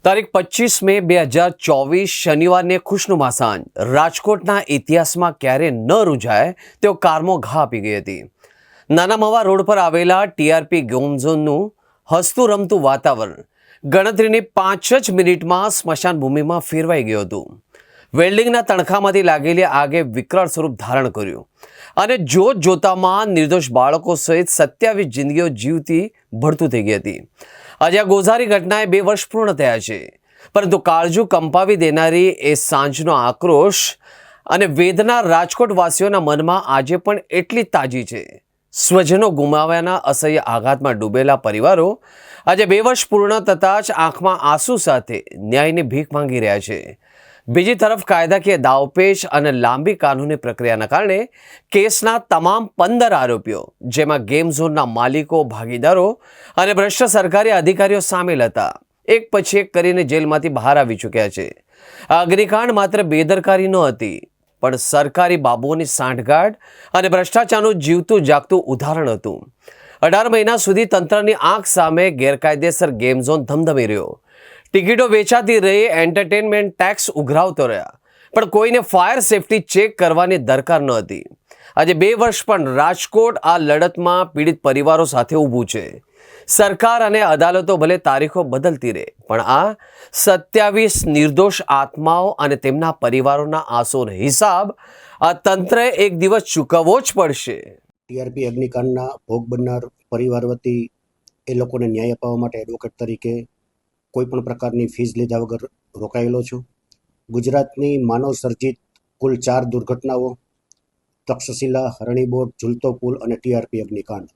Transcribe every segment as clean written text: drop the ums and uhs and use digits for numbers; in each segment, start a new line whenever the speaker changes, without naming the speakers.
તારીખ 25 મે 2024 શનિવારને ખુશનુમા સાંજ રાજકોટના ઇતિહાસમાં ક્યારે ન રૂંઝાય તેવો કારમો ઘા આપી ગઈ હતી. નાના મવા રોડ પર આવેલા ટીઆરપી ગેમ ઝોનનું હસતું રમતું વાતાવરણ ગણતરીની 5 જ મિનિટમાં સ્મશાન ભૂમિમાં ફેરવાઈ ગયું હતું. વેલ્ડિંગના તણખામાંથી લાગેલી આગે વિકરાળ સ્વરૂપ ધારણ કર્યું અને જોત જોતામાં નિર્દોષ બાળકો સહિત 27 જિંદગીઓ જીવતી ભળતું થઈ ગઈ હતી. આજે આ ગોઝારી ઘટનાએ 2 વર્ષ પૂર્ણ થયા છે, પરંતુ કાળજું કંપાવી દેનારી એ સાંજનો આક્રોશ અને વેદના રાજકોટવાસીઓના મનમાં આજે પણ એટલી તાજી છે. સ્વજનો ગુમાવ્યાના અસહ્ય આઘાતમાં ડૂબેલા પરિવારો આજે 2 વર્ષ પૂર્ણ થતાં જ આંખમાં આંસુ સાથે ન્યાયની ભીખ માંગી રહ્યા છે. બીજી તરફ કાયદાકીય દાવપેચ અને લાંબી કાનૂની પ્રક્રિયાના કારણે કેસના તમામ 15 આરોપીઓ, જેમાં ગેમ ઝોનના માલિકો, ભાગીદારો અને ભ્રષ્ટ સરકારી અધિકારીઓ સામેલ હતા, એક પછી એક કરીને જેલમાંથી બહાર આવી ચૂક્યા છે. આ અગ્નિકાંડ માત્ર બેદરકારી ન હતી, પણ સરકારી બાબુઓની સાંઠગાંઠ અને ભ્રષ્ટાચારનું જીવતું જાગતું ઉદાહરણ હતું. 18 મહિના સુધી તંત્રની આંખ સામે ગેરકાયદેસર ગેમ ઝોન ધમધમી રહ્યો. ટિકિટો વેચાતી રહી, એન્ટરટેનમેન્ટ ટેક્સ ઉઘરાવતો રહ્યા, પણ કોઈને ફાયર સેફટી ચેક કરવાની દરકાર ન હતી. આજે 2 વર્ષ પણ રાજકોટ આ લડતમાં પીડિત પરિવારો સાથે ઊભું છે. સરકાર અને અદાલતો ભલે તારીખો બદલતી રહે, પણ આ 27 નિર્દોષ આત્માઓ અને તેમના પરિવારોના આંસુનો હિસાબ આ તંત્રએ એક દિવસ ચૂકવવો જ પડશે.
ટીઆરપી અગ્નિકાંડના ભોગ બનનાર પરિવાર વતી એ લોકોને ન્યાય અપાવવા માટે એડવોકેટ તરીકે કોઈ પણ પ્રકારની ફીસ લીધા વગર રોકાયેલો છું. ગુજરાતની માનવ સર્જિત કુલ 4 દુર્ઘટનાઓ, તક્ષશિલા, હરણીબોટ, ઝૂલતો પુલ અને ટીઆરપી અગ્નિકાંડ.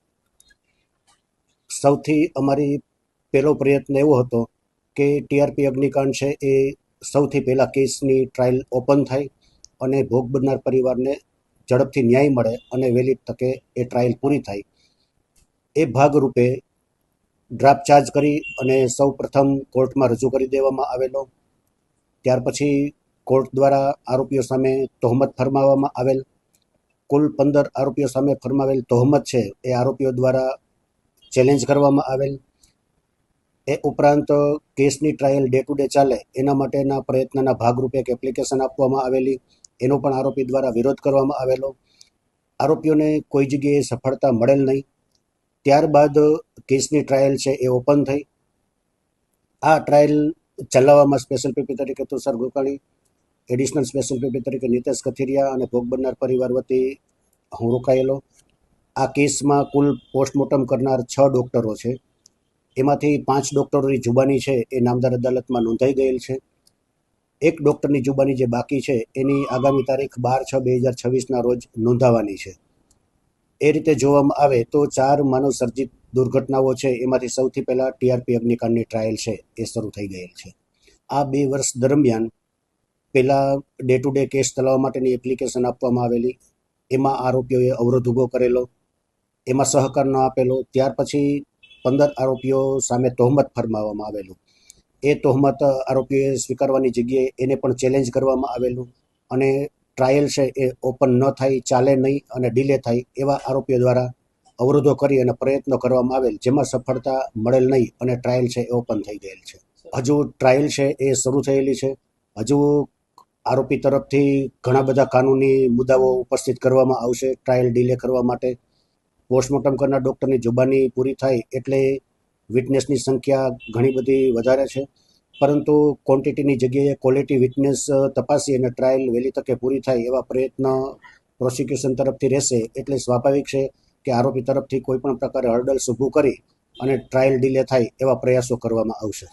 સૌથી અમારી પહેલો પ્રયત્ન એવો હતો કે ટીઆરપી અગ્નિકાંડ છે એ સૌથી પહેલાં કેસની ટ્રાયલ ઓપન થાય અને ભોગ બનનાર પરિવારને ઝડપથી ન્યાય મળે અને વહેલી તકે એ ટ્રાયલ પૂરી થાય. એ ભાગરૂપે ડ્રાફ્ટ ચાર્જ કરી અને સૌ પ્રથમ કોર્ટમાં રજૂ કરી દેવામાં આવેલો. ત્યાર પછી કોર્ટ દ્વારા આરોપીઓ સામે તહોમત ફરમાવવામાં આવેલ. કુલ 15 આરોપીઓ સામે ફરમાવેલ તહોમત છે એ આરોપીઓ દ્વારા ચેલેન્જ કરવામાં આવેલ. એ ઉપરાંત કેસની ટ્રાયલ ડે ટુ ડે ચાલે એના માટેના પ્રયત્નના ભાગરૂપે એક એપ્લિકેશન આપવામાં આવેલી, એનો પણ આરોપી દ્વારા વિરોધ કરવામાં આવેલો. આરોપીઓને કોઈ જગ્યાએ સફળતા મળેલ નહીં. ત્યારબાદ કેસની ટ્રાયલ છે એ ઓપન થઈ. આ ટ્રાયલ ચલાવવામાં સ્પેશિયલ પીપી તરીકે Tushar Gokani, additional special PP તરીકે નીતેશ કથિરિયા અને ભોગ બનનાર પરિવાર વતી હું રોકાયેલો. આ કેસમાં કુલ પોસ્ટમોર્ટમ કરનાર 6 ડૉક્ટરો છે. એમાંથી 5 ડૉક્ટરોની જુબાની છે એ નામદાર અદાલતમાં નોંધાઈ ગયેલ છે. એક ડૉક્ટરની જુબાની જે બાકી છે એની આગામી તારીખ 12/6/2026ના રોજ નોંધાવાની છે. એ રીતે જોવામાં આવે તો 4 માનવ સર્જિત દુર્ઘટનાઓ છે એમાંથી સૌથી પહેલાં ટીઆરપી અગ્નિકાંડની ટ્રાયલ છે એ શરૂ થઈ ગયેલ છે. આ 2 વર્ષ દરમિયાન પહેલાં ડે ટુ ડે કેસ ચલાવવા માટેની એપ્લિકેશન આપવામાં આવેલી, એમાં આરોપીઓએ અવરોધ ઊભો કરેલો, એમાં સહકાર ન આપેલો. ત્યાર પછી 15 આરોપીઓ સામે તહોમત ફરમાવવામાં આવેલું. એ તહોમત આરોપીઓએ સ્વીકારવાની જગ્યાએ એને પણ ચેલેન્જ કરવામાં આવેલું અને ટ્રાયલ છે એ ઓપન ન થાય, ચાલે નહીં અને ડીલે થાય એવા આરોપીઓ દ્વારા અવરોધો કરી અને પ્રયત્નો કરવામાં આવેલ, જેમાં સફળતા મળેલ નહીં અને ટ્રાયલ છે એ ઓપન થઈ ગયેલ છે. હજુ ટ્રાયલ છે એ શરૂ થયેલી છે. હજુ આરોપી તરફથી ઘણા બધા કાનૂની મુદ્દાઓ ઉપસ્થિત કરવામાં આવશે ટ્રાયલ ડીલે કરવા માટે. પોસ્ટમોર્ટમ કરનાર ડૉક્ટરની જુબાની પૂરી થાય એટલે વિટનેસની સંખ્યા ઘણી બધી વધારે છે, પરંતુ ક્વોન્ટિટીની જગ્યાએ ક્વોલિટી વિટનેસ તપાસી અને ટ્રાયલ વહેલી તકે પૂરી થાય એવા પ્રયત્ન પ્રોસિક્યુશન તરફથી રહેશે. એટલે સ્વાભાવિક છે કે આરોપી તરફથી કોઈ પણ પ્રકારે હર્ડલ્સ ઊભું કરી અને ટ્રાયલ ડીલે થાય એવા પ્રયાસો કરવામાં આવશે.